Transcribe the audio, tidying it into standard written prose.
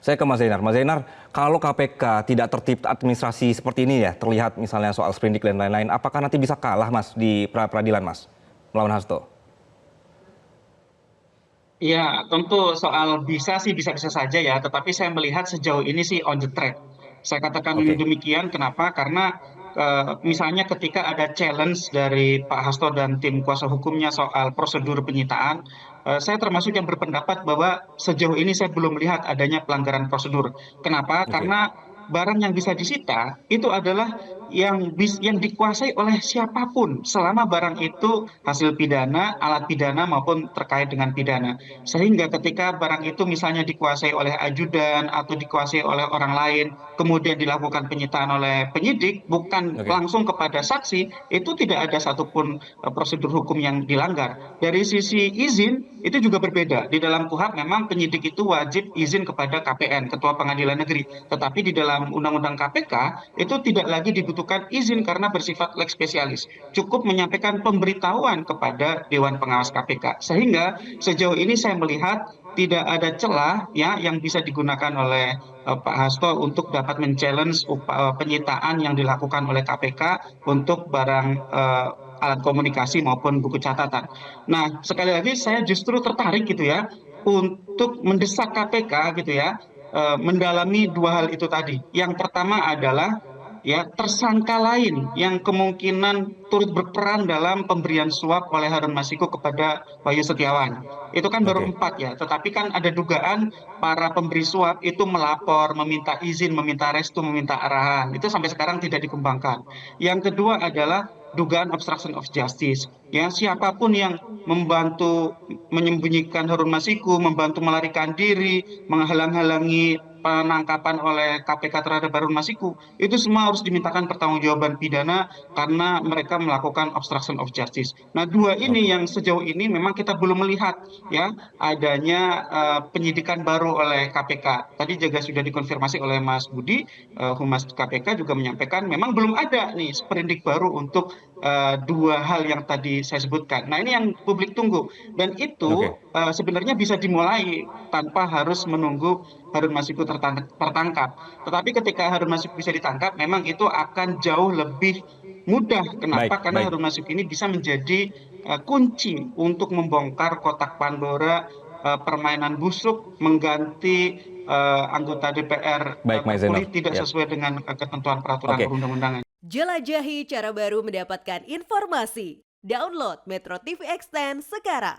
Saya ke Mas Zainar. Mas Zainar, kalau KPK tidak tertib administrasi seperti ini ya, terlihat misalnya soal sprindik dan lain-lain, apakah nanti bisa kalah Mas di peradilan Mas melawan Hasto? Ya, tentu soal bisa sih bisa-bisa saja ya, tetapi saya melihat sejauh ini sih on the track. Saya katakan Oke, demikian, kenapa? Karena misalnya ketika ada challenge dari Pak Hasto dan tim kuasa hukumnya soal prosedur penyitaan, saya termasuk yang berpendapat bahwa sejauh ini saya belum melihat adanya pelanggaran prosedur. Kenapa? oke, Karena barang yang bisa disita itu adalah yang dikuasai oleh siapapun selama barang itu hasil pidana, alat pidana maupun terkait dengan pidana. Sehingga ketika barang itu misalnya dikuasai oleh ajudan atau dikuasai oleh orang lain, kemudian dilakukan penyitaan oleh penyidik, bukan oke. langsung kepada saksi, itu tidak ada satupun prosedur hukum yang dilanggar. Dari sisi izin, itu juga berbeda. Di dalam KUHP memang penyidik itu wajib izin kepada KPN, Ketua Pengadilan Negeri. Tetapi di dalam Undang-Undang KPK, itu tidak lagi dibutuhkan izin karena bersifat lex specialis. Cukup menyampaikan pemberitahuan kepada Dewan Pengawas KPK. Sehingga sejauh ini saya melihat tidak ada celah ya yang bisa digunakan oleh Pak Hasto untuk dapat men-challenge penyitaan yang dilakukan oleh KPK untuk barang alat komunikasi maupun buku catatan. Nah, sekali lagi saya justru tertarik gitu ya untuk mendesak KPK gitu ya mendalami dua hal itu tadi. Yang pertama adalah ya tersangka lain yang kemungkinan turut berperan dalam pemberian suap oleh Harun Masiku kepada Wahyu Setiawan. Itu kan baru Oke. empat ya, tetapi kan ada dugaan para pemberi suap itu melapor, meminta izin, meminta restu, meminta arahan. Itu sampai sekarang tidak dikembangkan. Yang kedua adalah dugaan obstruction of justice. Ya, siapapun yang membantu menyembunyikan Harun Masiku, membantu melarikan diri, menghalang-halangi penangkapan oleh KPK terhadap Harun Masiku, itu semua harus dimintakan pertanggungjawaban pidana karena mereka melakukan obstruction of justice. Nah, dua ini Oke. yang sejauh ini memang kita belum melihat ya adanya penyidikan baru oleh KPK. Tadi juga sudah dikonfirmasi oleh Mas Budi, Humas KPK juga menyampaikan memang belum ada nih sprindik baru untuk dua hal yang tadi saya sebutkan. Nah, ini yang publik tunggu dan itu Oke. sebenarnya bisa dimulai tanpa harus menunggu Harun Masiku tertangkap. Tetapi ketika Harun Masiku bisa ditangkap, memang itu akan jauh lebih mudah. Baik, Kenapa? Karena baik. Harun Masiku ini bisa menjadi kunci untuk membongkar kotak Pandora permainan busuk mengganti anggota DPR Baik, Mas terpilih Zainar. tidak Ya. sesuai dengan ketentuan peraturan Oke. perundang-undangan. Jelajahi cara baru mendapatkan informasi. Download Metro TV Extend sekarang.